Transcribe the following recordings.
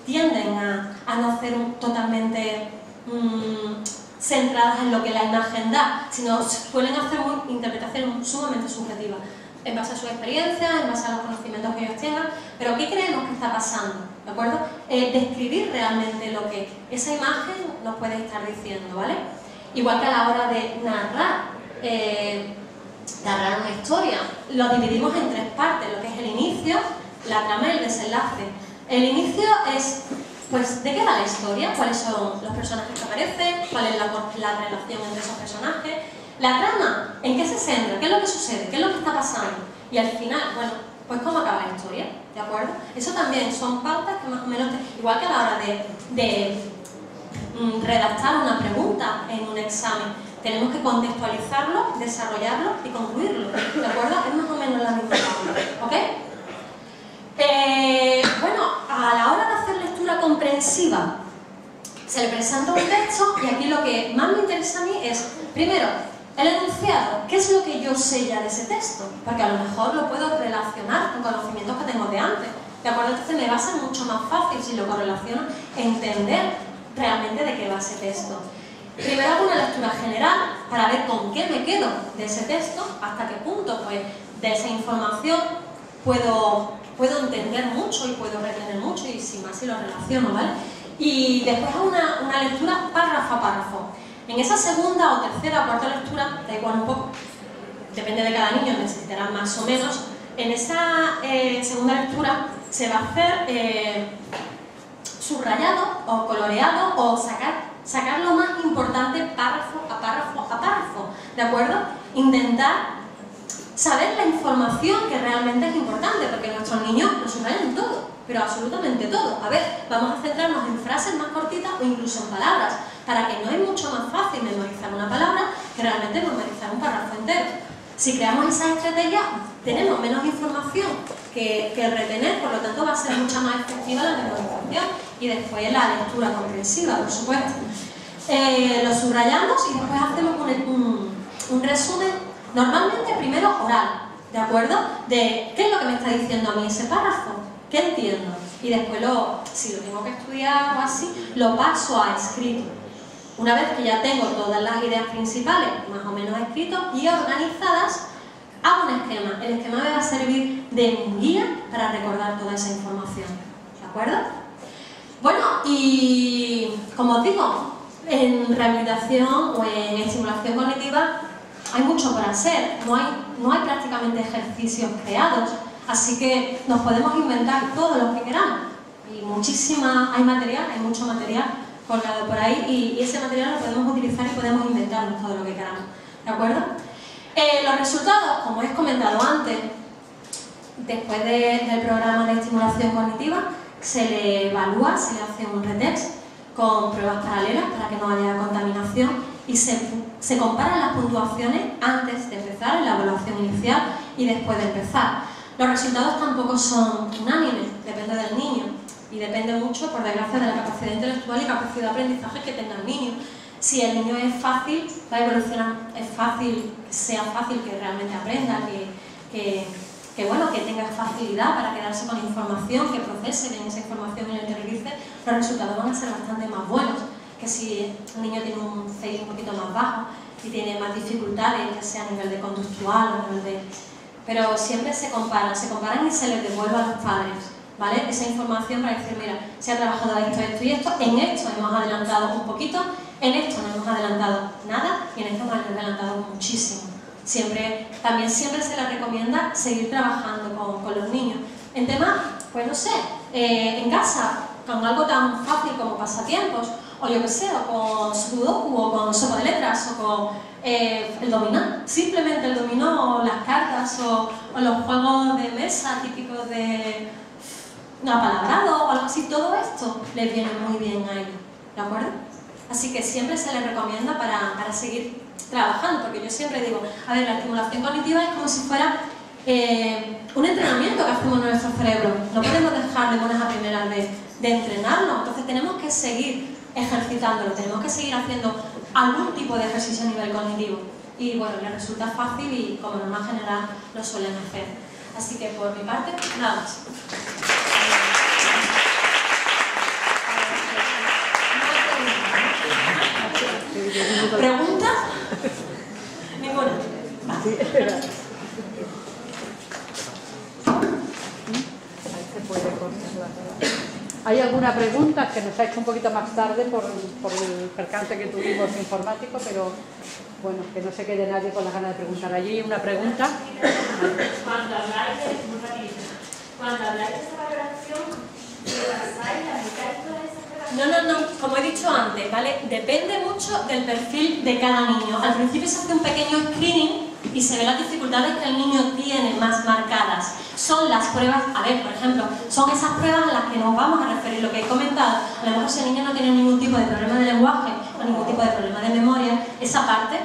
tienden a no ser totalmente centradas en lo que la imagen da, sino suelen hacer interpretaciones sumamente subjetivas, en base a su experiencia, en base a los conocimientos que ellos tengan. Pero ¿qué creemos que está pasando? ¿De acuerdo? Describir realmente lo que esa imagen nos puede estar diciendo, ¿vale? Igual que a la hora de narrar una historia, lo dividimos en tres partes, lo que es el inicio, la trama y el desenlace. El inicio es, pues, ¿de qué va la historia? ¿Cuáles son los personajes que aparecen? ¿Cuál es la relación entre esos personajes? La trama, ¿en qué se centra? ¿Qué es lo que sucede? ¿Qué es lo que está pasando? Y al final, bueno, pues cómo acaba la historia, ¿de acuerdo? Eso también son pautas que más o menos, igual que a la hora de redactar una pregunta en un examen, tenemos que contextualizarlo, desarrollarlo y concluirlo, ¿de acuerdo? Es más o menos la misma pauta, ¿ok? Bueno, a la hora de hacer lectura comprensiva, se le presenta un texto y aquí lo que más me interesa a mí es, primero, el enunciado. ¿Qué es lo que yo sé ya de ese texto? Porque a lo mejor lo puedo relacionar con conocimientos que tengo de antes, ¿de acuerdo? Entonces me va a ser mucho más fácil, si lo correlaciono, entender realmente de qué va ese texto. Primero hago una lectura general para ver con qué me quedo de ese texto, hasta qué punto, pues, de esa información puedo entender mucho y puedo retener mucho, y sin más si lo relaciono, ¿vale? Y después hago una lectura párrafo a párrafo. En esa segunda o tercera o cuarta lectura, da igual un poco, depende de cada niño, necesitará más o menos. En esa segunda lectura se va a hacer subrayado o coloreado o sacar lo más importante párrafo a párrafo a párrafo, ¿de acuerdo? Intentar saber la información que realmente es importante, porque nuestros niños lo subrayan todo, pero absolutamente todo. A ver, vamos a centrarnos en frases más cortitas o incluso en palabras, para que no es mucho más fácil memorizar una palabra que realmente memorizar un párrafo entero. Si creamos esas estrategias, tenemos menos información que retener, por lo tanto va a ser mucha más efectiva la memorización y después la lectura comprensiva, por supuesto. Lo subrayamos y después hacemos un resumen. Normalmente primero oral, ¿de acuerdo? De qué es lo que me está diciendo a mí ese párrafo, qué entiendo. Y después, si lo tengo que estudiar o así, lo paso a escrito. Una vez que ya tengo todas las ideas principales más o menos escritas y organizadas, hago un esquema. El esquema me va a servir de guía para recordar toda esa información, ¿de acuerdo? Bueno, y como os digo, en rehabilitación o en estimulación cognitiva hay mucho por hacer, no hay prácticamente ejercicios creados, así que nos podemos inventar todo lo que queramos. Y hay mucho material colgado por ahí, y ese material lo podemos utilizar y podemos inventarnos todo lo que queramos, ¿de acuerdo? Los resultados, como he comentado antes, después del programa de estimulación cognitiva, se le evalúa, se le hace un retest con pruebas paralelas para que no haya contaminación, y se comparan las puntuaciones antes de empezar, en la evaluación inicial y después de empezar. Los resultados tampoco son unánimes, depende del niño y depende mucho, por desgracia, de la capacidad intelectual y capacidad de aprendizaje que tenga el niño. Si el niño es fácil, va a evolucionar, sea fácil que realmente aprenda, que tenga facilidad para quedarse con información, que procese bien esa información y la interiorice, los resultados van a ser bastante más buenos que si el niño tiene un CI un poquito más bajo y tiene más dificultades, ya sea a nivel de conductual o a nivel de... Pero siempre se comparan y se les devuelve a los padres, ¿vale? Esa información para decir, mira, se ha trabajado esto, esto y esto, en esto hemos adelantado un poquito, en esto no hemos adelantado nada y en esto hemos adelantado muchísimo. También siempre se les recomienda seguir trabajando con los niños. En temas, pues no sé, en casa, con algo tan fácil como pasatiempos, o yo que sé, o con sudoku, o con sopa de letras, o con el dominó, simplemente el dominó, o las cartas, o los juegos de mesa típicos de apalabrado, o algo así. Todo esto les viene muy bien a ellos, ¿de acuerdo? Así que siempre se les recomienda para seguir trabajando, porque yo siempre digo, a ver, la estimulación cognitiva es como si fuera un entrenamiento que hacemos en nuestro cerebro. No podemos dejar de buenas a primeras de entrenarlo, entonces tenemos que seguir ejercitándolo, tenemos que seguir haciendo algún tipo de ejercicio a nivel cognitivo. Y bueno, les resulta fácil y como norma general lo suelen hacer. Así que por mi parte, nada más. ¿Hay alguna pregunta que nos ha hecho un poquito más tarde por el percance que tuvimos informático, pero bueno, que no se quede nadie con la gana de preguntar? Allí una pregunta. Cuando habláis de esta valoración, ¿pasáis la mitad de todas esas valoraciones? No, como he dicho antes, ¿vale? Depende mucho del perfil de cada niño. Al principio se hace un pequeño screening y se ven las dificultades que el niño tiene más marcadas. Son las pruebas, a ver, por ejemplo, son esas pruebas a las que nos vamos a referir, lo que he comentado. A lo mejor si el niño no tiene ningún tipo de problema de lenguaje o ningún tipo de problema de memoria, esa parte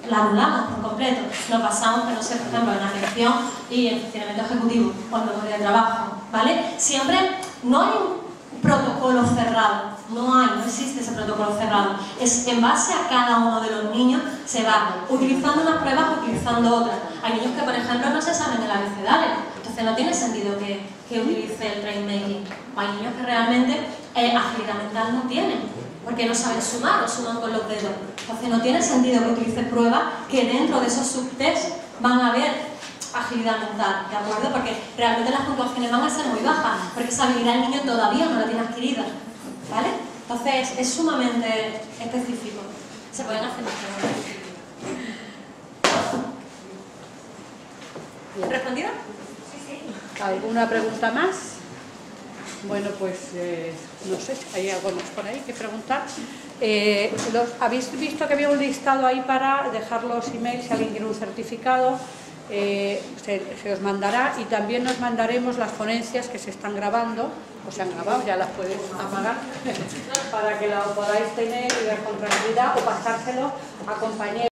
la anulamos por completo. Nos basamos, no sé, por ejemplo, en la atención y el funcionamiento ejecutivo o en memoria de trabajo, ¿vale? Siempre no hay un protocolo cerrado, no existe ese protocolo cerrado. Es en base a cada uno de los niños, se va utilizando unas pruebas o utilizando otras. Hay niños que, por ejemplo, no se saben el abecedario, entonces no tiene sentido que utilice el brain making. Hay niños que realmente agilidad mental no tienen, porque no saben sumar o suman con los dedos. Entonces no tiene sentido que utilice pruebas que dentro de esos subtests van a haber agilidad mental, ¿de acuerdo? Porque realmente las puntuaciones van a ser muy bajas, porque esa habilidad el niño todavía no la tiene adquirida, ¿vale? Entonces es sumamente específico. Se pueden hacer más preguntas. ¿Respondido? Sí. ¿Alguna pregunta más? Bueno, pues no sé, ¿hay algo más por ahí que preguntar? ¿Habéis visto que había un listado ahí para dejar los emails si alguien quiere un certificado? Se os mandará, y también nos mandaremos las ponencias que se están grabando, o se han grabado, ya las puedes apagar, para que las podáis tener y ver con tranquilidad o pasárselo a compañeros.